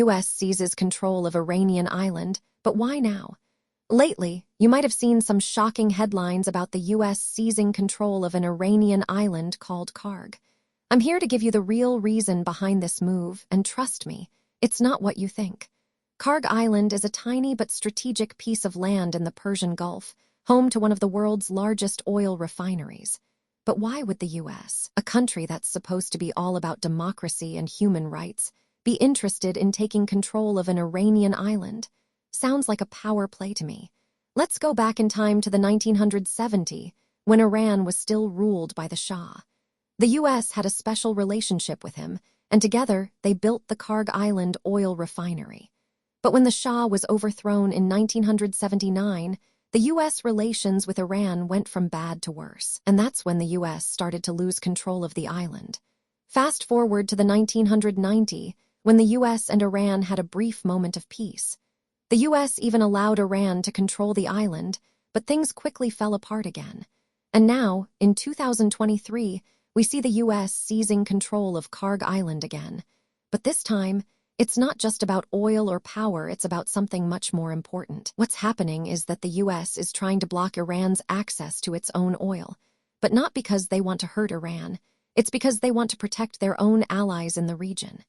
US seizes control of Iranian island, but why now? Lately, you might have seen some shocking headlines about the US seizing control of an Iranian island called Kharg. I'm here to give you the real reason behind this move, and trust me, it's not what you think. Kharg Island is a tiny but strategic piece of land in the Persian Gulf, home to one of the world's largest oil refineries. But why would the US, a country that's supposed to be all about democracy and human rights, be interested in taking control of an Iranian island? Sounds like a power play to me. Let's go back in time to the 1970s, when Iran was still ruled by the Shah. The US had a special relationship with him, and together they built the Kharg Island oil refinery. But when the Shah was overthrown in 1979, the US relations with Iran went from bad to worse, and that's when the US started to lose control of the island. Fast forward to the 1990s, when the US and Iran had a brief moment of peace. The US even allowed Iran to control the island, but things quickly fell apart again. And now, in 2023, we see the US seizing control of Kharg Island again. But this time, it's not just about oil or power, it's about something much more important. What's happening is that the US is trying to block Iran's access to its own oil. But not because they want to hurt Iran, it's because they want to protect their own allies in the region.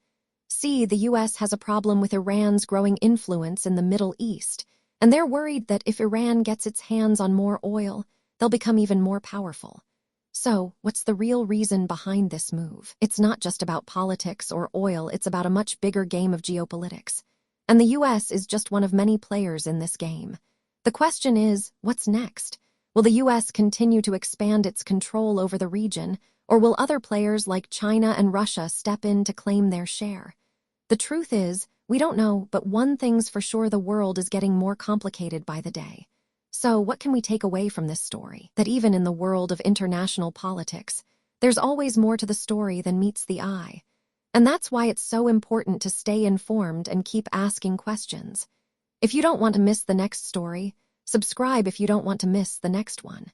See, the US has a problem with Iran's growing influence in the Middle East, and they're worried that if Iran gets its hands on more oil, they'll become even more powerful. So, what's the real reason behind this move? It's not just about politics or oil, it's about a much bigger game of geopolitics. And the US is just one of many players in this game. The question is, what's next? Will the US continue to expand its control over the region, or will other players like China and Russia step in to claim their share? The truth is, we don't know, but one thing's for sure: the world is getting more complicated by the day. So, what can we take away from this story? That even in the world of international politics, there's always more to the story than meets the eye. And that's why it's so important to stay informed and keep asking questions. If you don't want to miss the next story, subscribe if you don't want to miss the next one.